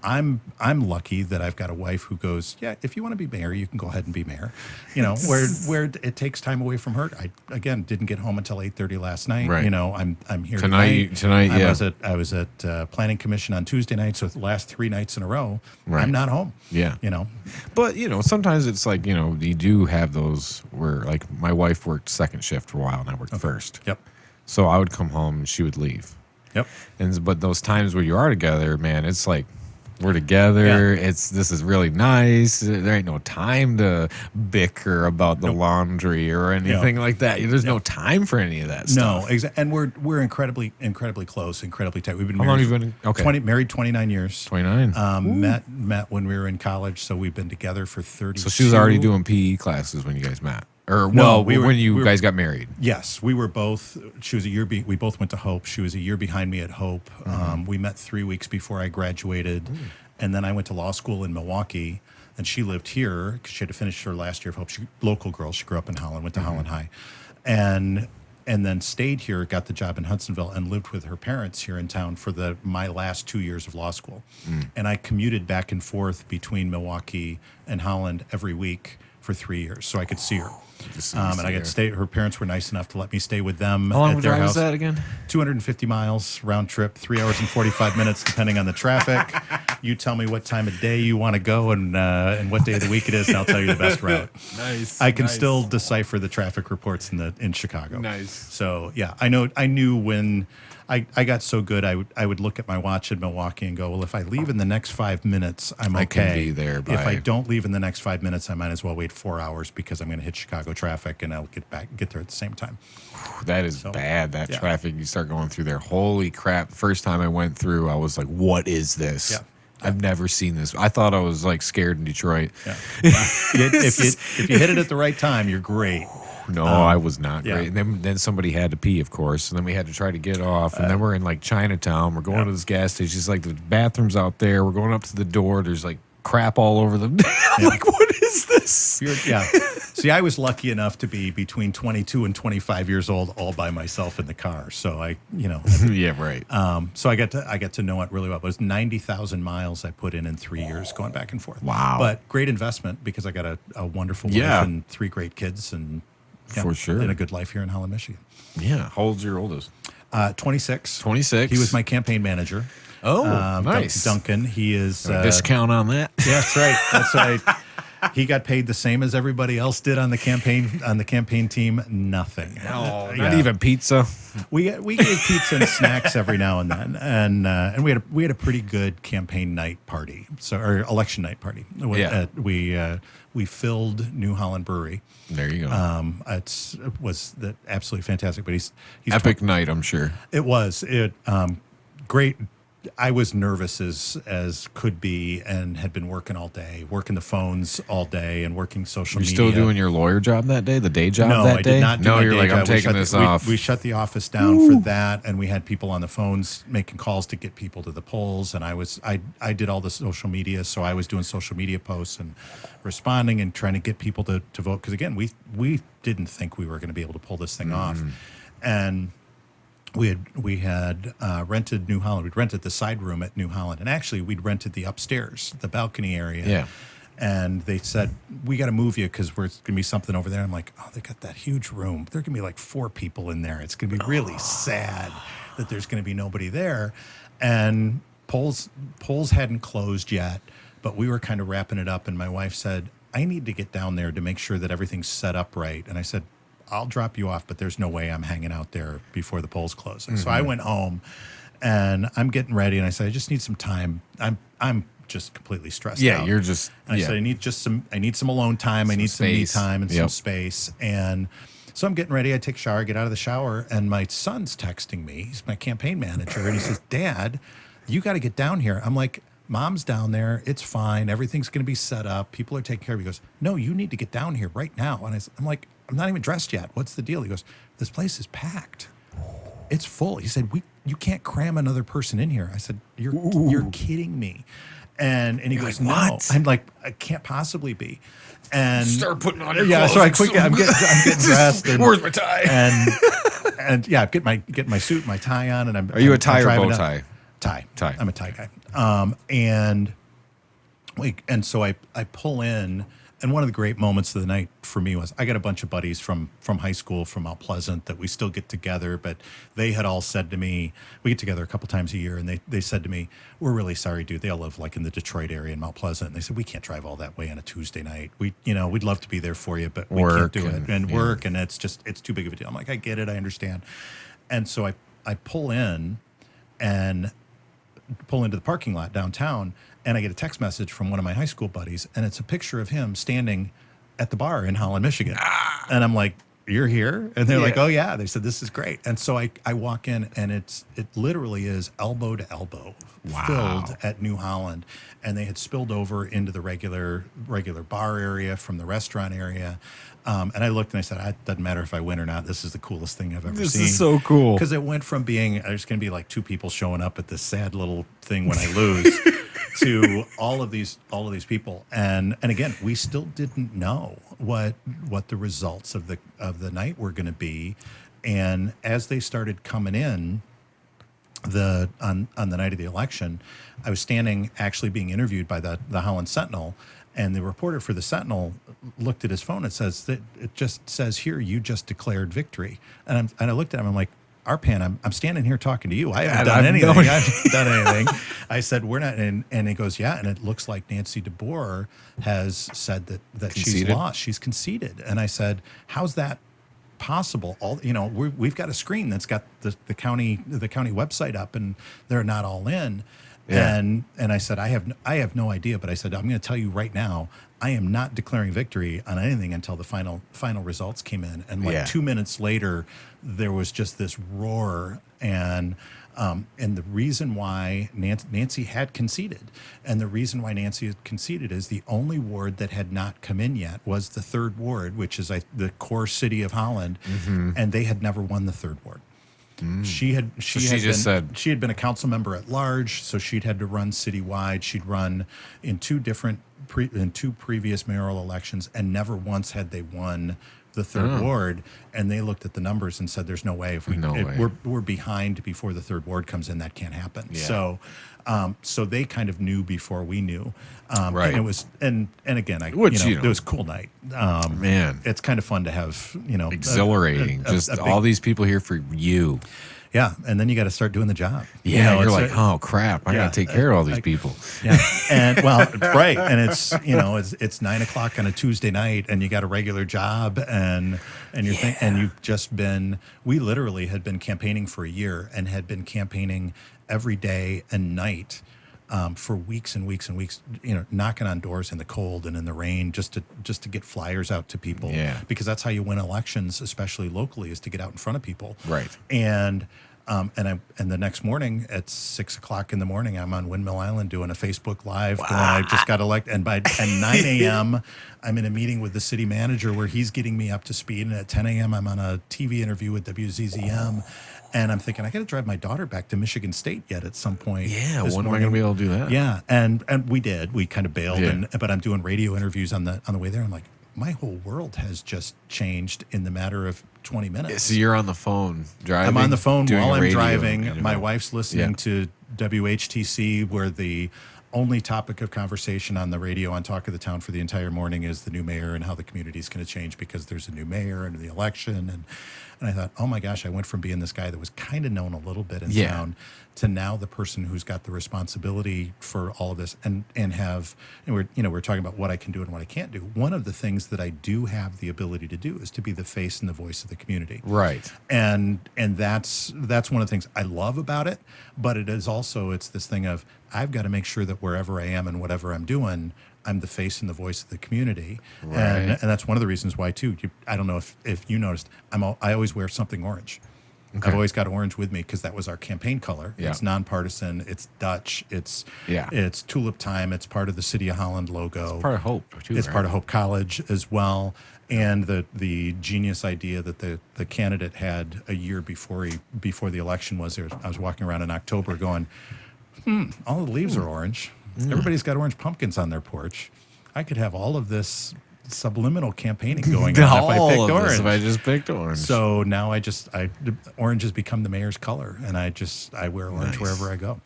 I'm lucky that I've got a wife who goes, yeah, if you want to be mayor, you can go ahead and be mayor. You know, where it takes time away from her. I again didn't get home until 8:30 last night. Right. You know, I'm here Tonight, yeah. I was at planning commission on Tuesday night, so the last 3 nights in a row, Right. I'm not home. Yeah. You know, But, sometimes it's like, you do have those where, like, my wife worked second shift for a while and I worked first. Yep. So I would come home and she would leave. Yep. But those times where you are together, man, it's like we're together. Yeah. This is really nice. There ain't no time to bicker about the laundry or anything like that. There's no time for any of that stuff. No, exactly. And we're incredibly close, incredibly tight. We've been How long have you been? Okay. married 29 years. 29. Met when we were in college, so we've been together for 30. So she was already doing PE classes when you guys met, or No, when you guys got married. Yes, we were both. She was a year. We both went to Hope. She was a year behind me at Hope. We met 3 weeks before I graduated, and then I went to law school in Milwaukee. And she lived here because she had to finish her last year of Hope. She local girl. She grew up in Holland. Went to Holland High, and then stayed here. Got the job in Hudsonville and lived with her parents here in town for my last 2 years of law school. And I commuted back and forth between Milwaukee and Holland every week for 3 years, so I could see her. And I got to stay. Her parents were nice enough to let me stay with them. How long at of a their drive house. is that again? 250 miles round trip, 3 hours and 45 minutes, depending on the traffic. You tell me what time of day you want to go and what day of the week it is, and I'll tell you the best route. Nice. I can still decipher the traffic reports in Chicago. Nice. So yeah, I knew when I got so good, I would look at my watch in Milwaukee and go, well, if I leave in the next 5 minutes, I'm okay. I can be there If I don't leave in the next 5 minutes, I might as well wait 4 hours because I'm going to hit Chicago traffic and I'll get there at the same time. That is bad, that traffic. You start going through there. Holy crap. First time I went through, I was like, what is this? Yeah. I've never seen this. I thought I was like scared in Detroit. Yeah. If you hit it at the right time, you're great. No, I was not great. And then somebody had to pee, of course. And then we had to try to get off. And then we're in like Chinatown. We're going to this gas station. It's like the bathroom's out there. We're going up to the door. There's like crap all over them. I'm like, what is this? See, I was lucky enough to be between 22 and 25 years old all by myself in the car. So yeah, right. So I got to know it really well. It was 90,000 miles I put in 3 years going back and forth. Wow. But great investment because I got a wonderful wife and 3 great kids and for sure. And a good life here in Holland, Michigan. Yeah. How old's your oldest? 26. 26. He was my campaign manager. Oh, nice. Duncan. He is discount on that. Yeah, that's right. That's right. He got paid the same as everybody else did on the campaign team. Nothing. Oh, not even pizza. We gave pizza and snacks every now and then, and we had a pretty good campaign night party, or election night party. We filled New Holland Brewery. There you go. It was absolutely fantastic. But he's epic night, I'm sure. It was great. I was nervous as could be, and had been working all day, working the phones all day, and working social media. You're still doing your lawyer job that day, the day job that day? No, I did not do my you're day like, job. I'm taking this off. We shut the office down for that, and we had people on the phones making calls to get people to the polls, and I did all the social media, so I was doing social media posts and responding and trying to get people to vote, because again, we didn't think we were going to be able to pull this thing off, and we had rented New Holland. We'd rented the side room at New Holland, and actually we'd rented the upstairs, the balcony area. Yeah. And they said, we got to move you because there's going to be something over there. I'm like, oh, they got that huge room. There are going to be like 4 people in there. It's going to be really sad that there's going to be nobody there. And polls hadn't closed yet, but we were kind of wrapping it up. And my wife said, I need to get down there to make sure that everything's set up right. And I said, I'll drop you off, but there's no way I'm hanging out there before the polls close. And so I went home, and I'm getting ready, and I said, I just need some time. I'm just completely stressed out. Yeah, you're just. And I said, I need some alone time. I need some me time and some space. And so I'm getting ready. I take a shower, get out of the shower, and my son's texting me. He's my campaign manager, and he says, Dad, you got to get down here. I'm like, Mom's down there. It's fine. Everything's going to be set up. People are taking care of you. He goes, no, you need to get down here right now. And I'm like, I'm not even dressed yet. What's the deal? He goes, this place is packed. It's full. He said, you can't cram another person in here. I said, you're kidding me. And he goes, like, no. what? I'm like, I can't possibly be. And start putting on your clothes. So I'm getting dressed. And, where's my tie? And I'm getting my suit, my tie on, and Are you a tie or bow tie? Tie. Tie. I'm a tie guy. And so I pull in, and one of the great moments of the night for me was I got a bunch of buddies from high school from Mount Pleasant that we still get together, but they had all said to me, we get together a couple times a year, and they said to me, we're really sorry, dude. They all live like in the Detroit area in Mount Pleasant. And they said, we can't drive all that way on a Tuesday night. We'd love to be there for you, but we can't do it. And work, and it's too big of a deal. I'm like, I get it. I understand. And so I pull in and pull into the parking lot downtown, and I get a text message from one of my high school buddies, and it's a picture of him standing at the bar in Holland, Michigan. And I'm like, you're here? And they're like, oh yeah. They said, this is great. And so I walk in, and it literally is elbow to elbow filled at New Holland. And they had spilled over into the regular bar area from the restaurant area. And I looked and I said, it doesn't matter if I win or not. This is the coolest thing I've ever seen. This is so cool. Because it went from being, there's going to be like two people showing up at this sad little thing when I lose to all of these people. And again, we still didn't know what the results of the night were going to be. And as they started coming in, on the night of the election, I was standing actually being interviewed by the Holland Sentinel, and the reporter for the Sentinel looked at his phone and says that it just says here, you just declared victory. And I looked at him, I'm like, Arpan, I'm standing here talking to you. I haven't done anything. I haven't done anything. I said, we're not. And he goes, yeah. And it looks like Nancy DeBoer has said that she's lost. She's conceded. And I said, how's that possible? We've got a screen that's got the county website up, and they're not all in. Yeah. And I said, I have no idea, but I said, I'm going to tell you right now, I am not declaring victory on anything until the final results came in. And 2 minutes later, there was just this roar, and the reason why Nancy had conceded, and the reason why Nancy had conceded is the only ward that had not come in yet was the 3rd ward, which is the core city of Holland, and they had never won the 3rd ward. She had been a council member at large, so she'd had to run citywide. She'd run in two previous mayoral elections, and never once had they won the 3rd ward. And they looked at the numbers and said, "There's no way. We're behind before the 3rd ward comes in. That can't happen." Yeah. So they kind of knew before we knew. Right. And it was and again, it was a cool night. Man, it's kind of fun to have exhilarating. All these people here for you. Yeah, and then you got to start doing the job. Yeah, you're like, oh crap, I got to take care of all these people. Yeah, and right, and it's it's 9 o'clock on a Tuesday night, and you got a regular job, and you've just been. We literally had been campaigning for a year, and had been campaigning every day and night for weeks and weeks and weeks. Knocking on doors in the cold and in the rain, just to get flyers out to people. Yeah, because that's how you win elections, especially locally, is to get out in front of people. Right, and the next morning at 6 o'clock in the morning, I'm on Windmill Island doing a Facebook Live. Going, I just got elected, and by 9 a.m. I'm in a meeting with the city manager where he's getting me up to speed, and at 10 a.m. I'm on a TV interview with WZZM. And I'm thinking, I got to drive my daughter back to Michigan State yet at some point. Yeah, when am I going to be able to do that? Yeah, and we did. We kind of bailed, but I'm doing radio interviews on the way there. I'm like, my whole world has just changed in the matter of 20 minutes. So you're on the phone driving? I'm on the phone while I'm driving. My wife's listening to WHTC, where the only topic of conversation on the radio on Talk of the Town for the entire morning is the new mayor and how the community is going to change because there's a new mayor and the election. And I thought, oh my gosh, I went from being this guy that was kind of known a little bit in town to now the person who's got the responsibility for all of this and we're talking about what I can do and what I can't do. One of the things that I do have the ability to do is to be the face and the voice of the community. Right. And that's one of the things I love about it, but it's this thing of I've got to make sure that wherever I am and whatever I'm doing, I'm the face and the voice of the community. Right. And that's one of the reasons why too. I don't know if you noticed, I always wear something orange. Okay. I've always got orange with me because that was our campaign color. Yeah. It's nonpartisan. It's Dutch. It's tulip time. It's part of the City of Holland logo. It's part of Hope too. It's part of Hope College as well. And the genius idea that the candidate had a year before the election was there. I was walking around in October going, all the leaves are orange. Everybody's got orange pumpkins on their porch. I could have all of this subliminal campaigning going on if I picked orange. If I just picked orange. So now orange has become the mayor's color, and I wear orange wherever I go.